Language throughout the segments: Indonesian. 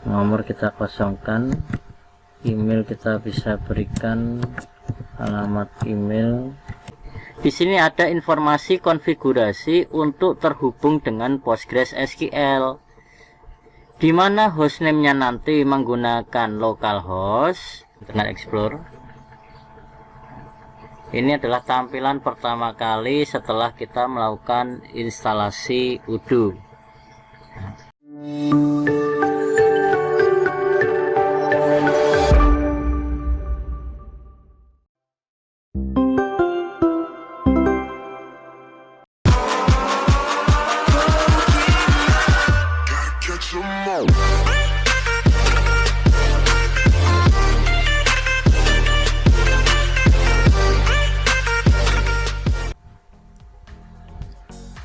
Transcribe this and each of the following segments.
nomor kita kosongkan, email kita bisa berikan alamat email. Di sini ada informasi konfigurasi untuk terhubung dengan PostgreSQL, di mana hostname-nya nanti menggunakan localhost Internet Explorer. Ini adalah tampilan pertama kali setelah kita melakukan instalasi Odoo.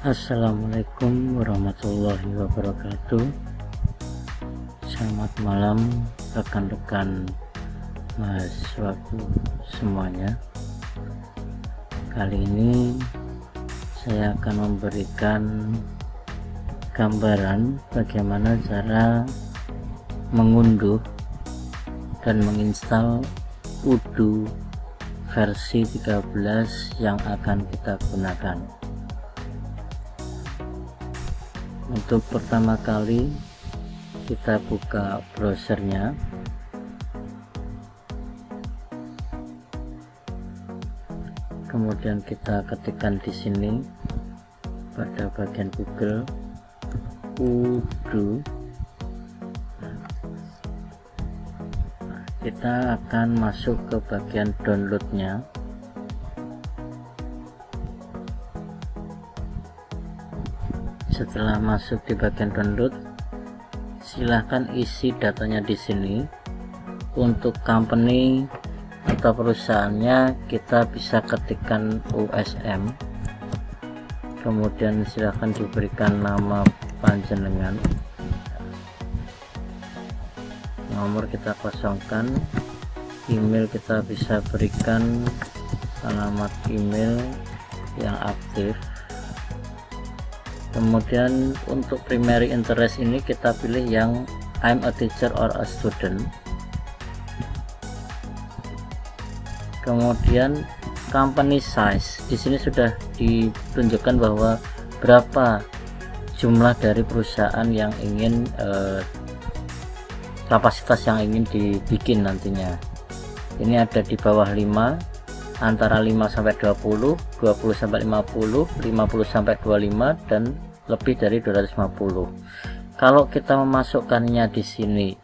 Assalamualaikum warahmatullahi wabarakatuh. Selamat malam rekan-rekan mahasiswaku semuanya. Kali ini saya akan memberikan gambaran bagaimana cara mengunduh dan menginstal Odoo versi 13 yang akan kita gunakan. Untuk pertama kali kita buka browsernya, kemudian kita ketikkan di sini pada bagian Google Odoo. Kita akan masuk ke bagian downloadnya. Setelah masuk di bagian download, silahkan isi datanya di sini. Untuk company atau perusahaannya kita bisa ketikkan USM, kemudian silahkan diberikan nama panjenengan, nomor kita kosongkan, email kita bisa berikan alamat email yang aktif. Kemudian untuk primary interest ini kita pilih yang I'm a teacher or a student. Kemudian company size, di sini sudah ditunjukkan bahwa berapa jumlah dari perusahaan yang ingin kapasitas yang ingin dibikin nantinya. Ini ada di bawah 5, antara 5 sampai 20, 20 sampai 50, 50 sampai 25, dan lebih dari 250. Kalau kita memasukkannya di sini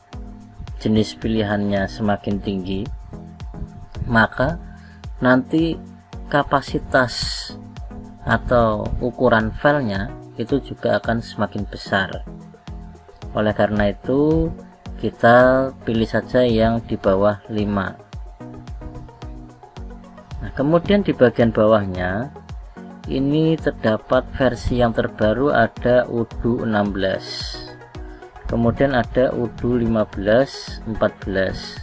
jenis pilihannya semakin tinggi, maka nanti kapasitas atau ukuran filenya itu juga akan semakin besar. Oleh karena itu kita pilih saja yang di bawah 5. Nah, kemudian di bagian bawahnya ini terdapat versi yang terbaru, ada Odoo 16, kemudian ada Odoo 15, 14.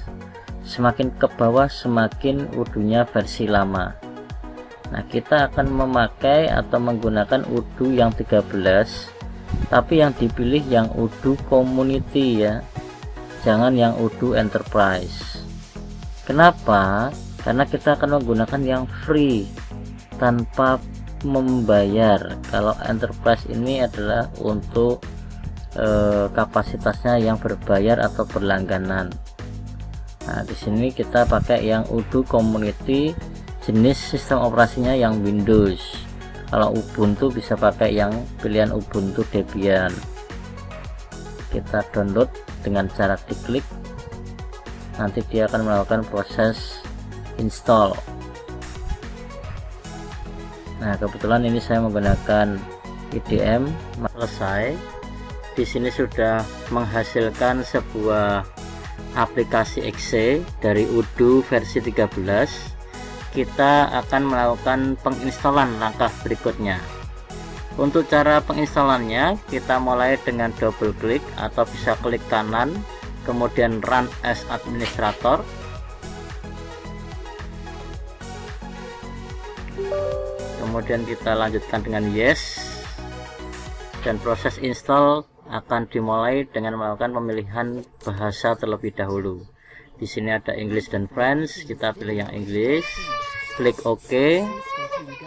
Semakin ke bawah semakin Odoo-nya versi lama. Nah, kita akan memakai atau menggunakan Odoo yang 13, tapi yang dipilih yang Odoo Community ya, jangan yang Odoo Enterprise. Kenapa? Karena kita akan menggunakan yang free tanpa membayar. Kalau enterprise ini adalah untuk kapasitasnya yang berbayar atau berlangganan. Nah, di sini kita pakai yang Odoo Community, jenis sistem operasinya yang Windows. Kalau Ubuntu bisa pakai yang pilihan Ubuntu Debian. Kita download dengan cara diklik, nanti dia akan melakukan proses install. Nah, kebetulan ini saya menggunakan IDM. Selesai. Di sini sudah menghasilkan sebuah aplikasi exe dari Odoo versi 13. Kita akan melakukan penginstalan langkah berikutnya. Untuk cara penginstalannya, kita mulai dengan double klik atau bisa klik kanan, kemudian run as administrator. Kemudian kita lanjutkan dengan yes, dan proses install akan dimulai dengan melakukan pemilihan bahasa terlebih dahulu. Di sini ada English dan French, kita pilih yang English, klik OK,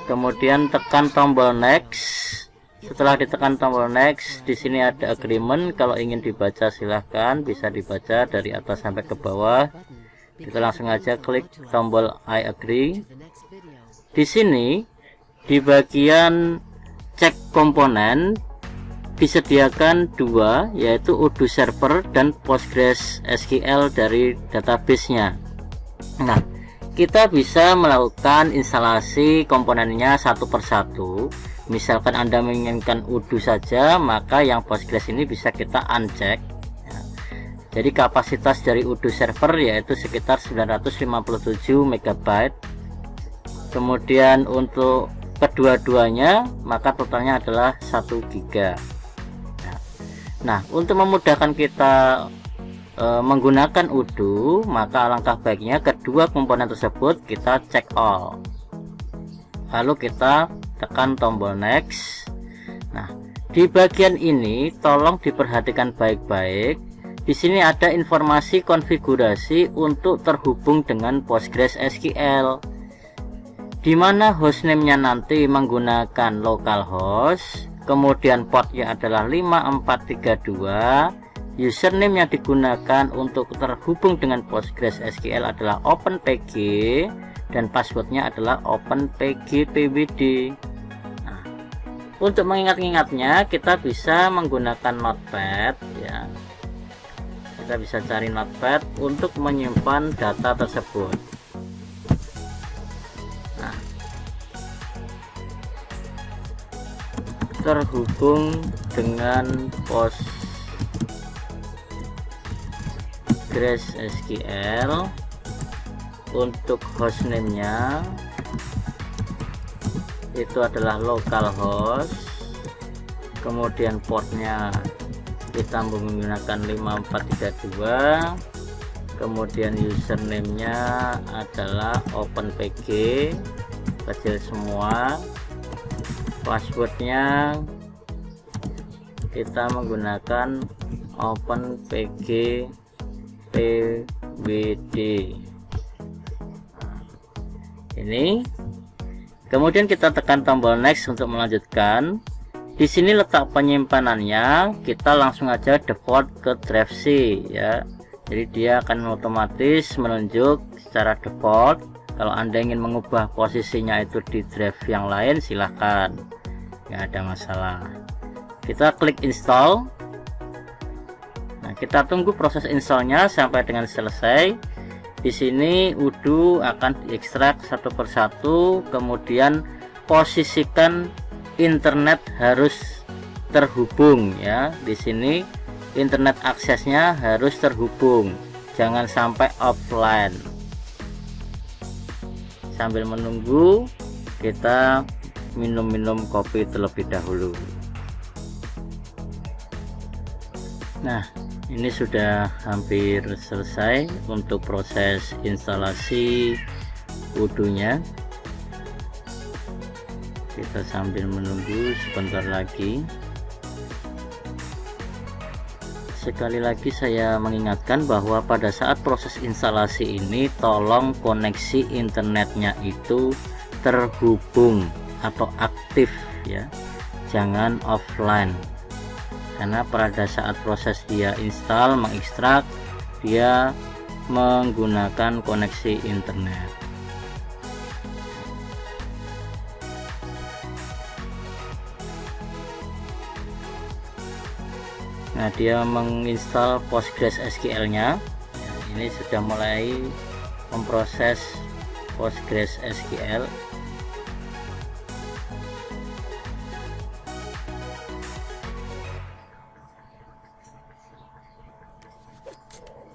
kemudian tekan tombol next. Setelah ditekan tombol next, di sini ada agreement. Kalau ingin dibaca silahkan, bisa dibaca dari atas sampai ke bawah. Kita langsung aja klik tombol I agree. Di sini di bagian cek komponen disediakan dua, yaitu Odoo server dan Postgres SQL dari database-nya. Nah, kita bisa melakukan instalasi komponennya satu persatu. Misalkan Anda menginginkan Odoo saja, maka yang Postgres ini bisa kita uncheck. Jadi kapasitas dari Odoo server yaitu sekitar 957 MB. Kemudian untuk kedua-duanya maka totalnya adalah 1 GB. Nah, untuk memudahkan kita menggunakan Odoo, maka alangkah baiknya kedua komponen tersebut kita check all. Lalu kita tekan tombol next. Nah, di bagian ini tolong diperhatikan baik-baik. Di sini ada informasi konfigurasi untuk terhubung dengan Postgres SQL, di mana hostname-nya nanti menggunakan localhost, kemudian portnya adalah 5432, username yang digunakan untuk terhubung dengan Postgres SQL adalah openpg, dan passwordnya adalah openpgpwd. Nah, untuk mengingat-ingatnya kita bisa menggunakan notepad ya. Kita bisa cari notepad untuk menyimpan data tersebut. Nah, terhubung dengan Postgres SQL. Untuk hostname-nya itu adalah localhost, kemudian portnya kita menggunakan 5432, kemudian username-nya adalah openpg kecil semua, passwordnya kita menggunakan openpgpwd. Ini, kemudian kita tekan tombol next untuk melanjutkan. Di sini letak penyimpanannya kita langsung aja default ke drive C ya. Jadi dia akan otomatis menunjuk secara default. Kalau Anda ingin mengubah posisinya itu di drive yang lain silahkan, nggak ada masalah. Kita klik install. Nah, kita tunggu proses installnya sampai dengan selesai. Di sini Odoo akan diekstrak satu persatu, kemudian posisikan internet harus terhubung ya. Di sini internet aksesnya harus terhubung, jangan sampai offline. Sambil menunggu kita minum-minum kopi terlebih dahulu. Nah, ini sudah hampir selesai untuk proses instalasi Odoo-nya. Kita sambil menunggu sebentar lagi. Sekali lagi saya mengingatkan bahwa pada saat proses instalasi ini tolong koneksi internetnya itu terhubung atau aktif ya, jangan offline. Karena pada saat proses dia install mengekstrak, dia menggunakan koneksi internet. Nah, dia menginstal Postgres SQL-nya. Nah, ini sudah mulai memproses Postgres SQL.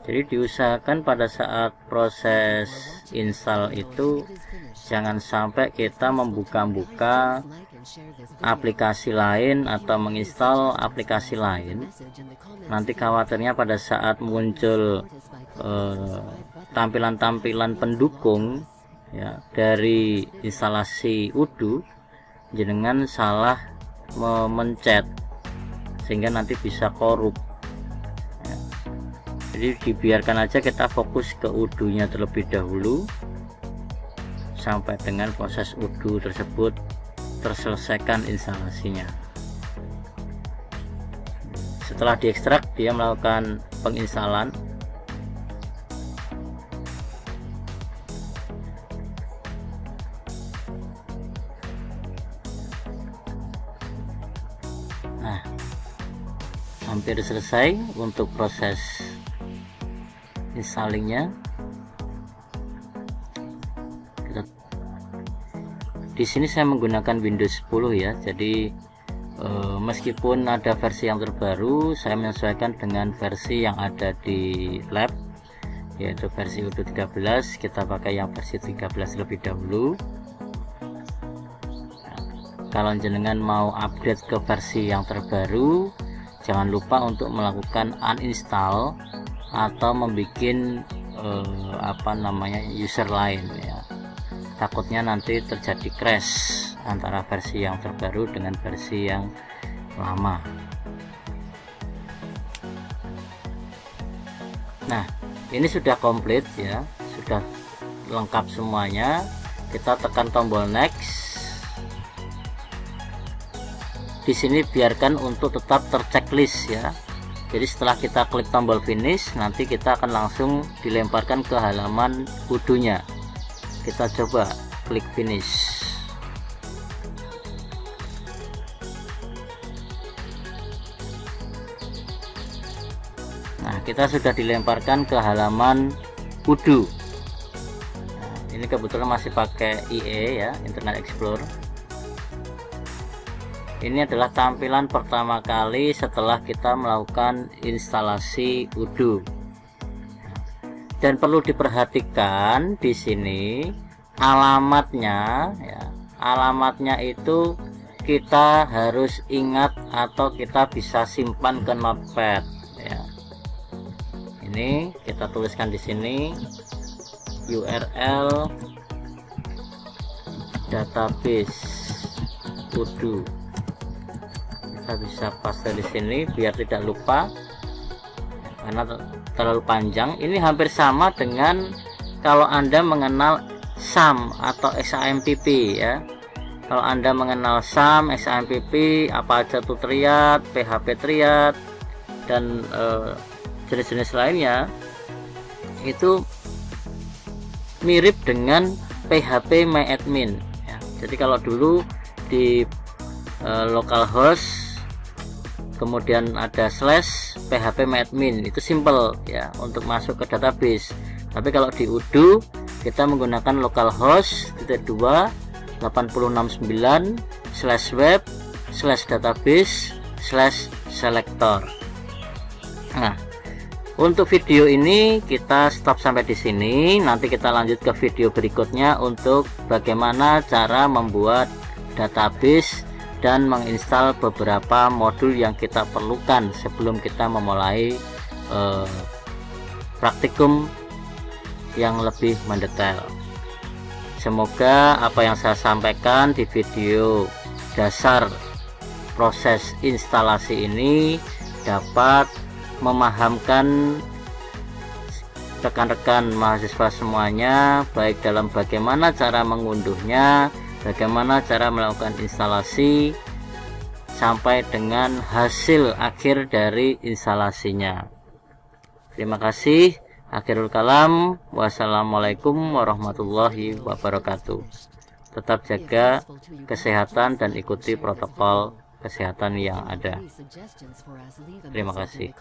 Jadi diusahakan pada saat proses install itu jangan sampai kita membuka-buka aplikasi lain atau menginstal aplikasi lain. Nanti khawatirnya pada saat muncul tampilan-tampilan pendukung ya dari instalasi Odoo, jenengan salah memencet sehingga nanti bisa korup ya. Jadi dibiarkan aja, kita fokus ke udunya terlebih dahulu sampai dengan proses udu tersebut terselesaikan instalasinya. Setelah diekstrak, dia melakukan penginstalan. Nah, hampir selesai untuk proses installingnya. Di sini saya menggunakan Windows 10 ya, jadi meskipun ada versi yang terbaru, saya menyesuaikan dengan versi yang ada di lab, yaitu versi UDU 13. Kita pakai yang versi 13 lebih dahulu. Nah, kalau jenengan mau update ke versi yang terbaru, jangan lupa untuk melakukan uninstall atau membuat user lain ya. Takutnya nanti terjadi crash antara versi yang terbaru dengan versi yang lama. Nah, ini sudah komplit ya, sudah lengkap semuanya. Kita tekan tombol next. Di sini biarkan untuk tetap terchecklist ya. Jadi setelah kita klik tombol finish, nanti kita akan langsung dilemparkan ke halaman udunya. Kita coba klik finish. Nah, kita sudah dilemparkan ke halaman udu. Nah, ini kebetulan masih pakai IE ya, Internet Explorer. Ini adalah tampilan pertama kali setelah kita melakukan instalasi udu. Dan perlu diperhatikan di sini alamatnya ya. Alamatnya itu kita harus ingat atau kita bisa simpan ke notepad ya. Ini kita tuliskan di sini URL database udu. Kita bisa paste di sini biar tidak lupa, karena terlalu panjang. Ini hampir sama dengan kalau Anda mengenal SAM atau SAMPP ya. Kalau Anda mengenal SAM, SAMPP, apa aja itu triad, PHP triad, dan jenis-jenis lainnya, itu mirip dengan PHP MyAdmin ya. Jadi kalau dulu di localhost kemudian ada slash PHP MyAdmin, itu simple ya untuk masuk ke database. Tapi kalau di udu kita menggunakan localhost 2.869/web/database/selector. Nah, untuk video ini kita stop sampai di sini. Nanti kita lanjut ke video berikutnya untuk bagaimana cara membuat database dan menginstal beberapa modul yang kita perlukan sebelum kita memulai praktikum yang lebih mendetail. Semoga apa yang saya sampaikan di video dasar proses instalasi ini dapat memahamkan rekan-rekan mahasiswa semuanya, baik dalam bagaimana cara mengunduhnya, bagaimana cara melakukan instalasi, sampai dengan hasil akhir dari instalasinya. Terima kasih. Akhirul kalam. Wassalamualaikum warahmatullahi wabarakatuh. Tetap jaga kesehatan dan ikuti protokol kesehatan yang ada. Terima kasih.